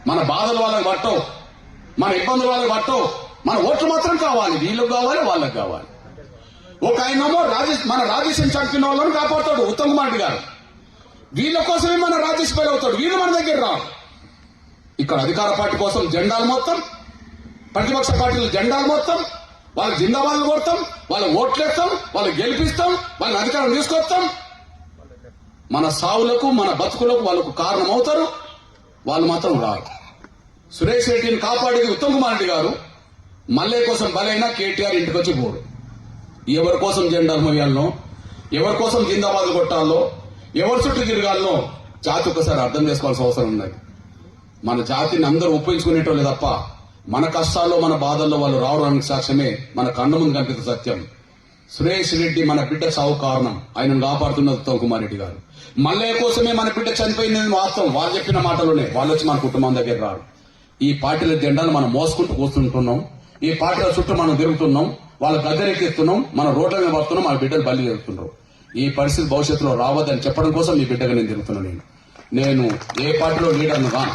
మన బాధలు వాళ్ళకి పట్టవు, మన ఇబ్బందులు వాళ్ళకి పట్టవు. మన ఓట్లు మాత్రం కావాలి, వీళ్ళకి కావాలి, వాళ్ళకి కావాలి. ఒక ఆయనేమో మన రాజేశం చంపిన వాళ్ళని కాపాడుతాడు ఉత్తమ్ కుమార్ రెడ్డి గారు. వీళ్ళ కోసమే మన రాజేష్ పైలు అవుతాడు. వీళ్ళు మన దగ్గర రావు. ఇక్కడ అధికార పార్టీ కోసం జెండాలు మొత్తం, ప్రతిపక్ష పార్టీల జెండాలు మొత్తం, వాళ్ళ జిందాబాద్లు కొడతాం, వాళ్ళ ఓట్లేస్తాం, వాళ్ళు గెలిపిస్తాం, వాళ్ళని అధికారం తీసుకొస్తాం. మన సావులకు మన బతుకులకు వాళ్ళకు కారణం అవుతారు. వాళ్ళు మాత్రం రారు. సురేష్ రెడ్డిని కాపాడేది ఉత్తమ్ కుమార్ రెడ్డి గారు. మల్లయ్య కోసం బలైనా కేటీఆర్ ఇంటికి వచ్చి పోడు. ఎవరి కోసం జెండాలు మోయాలనో, ఎవరి కోసం జిందాబాద్లు కొట్టాలో, ఎవరి చుట్టూ తిరగాలనో జాతి ఒకసారి అర్థం చేసుకోవాల్సిన అవసరం ఉన్నది. మన జాతిని అందరూ ఉపయోగించుకునేటోళ్ళే తప్ప మన కష్టాల్లో మన బాధల్లో వాళ్ళు రావడానికి సాక్ష్యమే మన కళ్ళ ముందు కనిపిస్తున్న సత్యం. సురేష్ రెడ్డి మన బిడ్డ సావు కారణం. ఆయనను కాపాడుతున్నది ఉత్తమ్ కుమార్ రెడ్డి గారు. మల్లయ్య కోసమే మన బిడ్డ చనిపోయింది వాస్తవం. వాళ్ళు చెప్పిన మాటలోనే. వాళ్ళు వచ్చి మన కుటుంబం దగ్గర రారు. ఈ పార్టీల జెండాను మనం మోసుకుంటూ కూర్చుంటున్నాం. ఈ పార్టీల చుట్టూ మనం తిరుగుతున్నాం. వాళ్ళ గద్దెనెక్కిస్తున్నాం. మన రోడ్ల మీద పడుతున్నాం. మన బిడ్డలు బలి జరుగుతున్నారు. ఈ పరిస్థితి భవిష్యత్తులో రావద్దని చెప్పడం కోసం ఈ బిడ్డగా నేను తిరుగుతున్నాను. నేను ఏ పార్టీలో లీడర్ను కాను.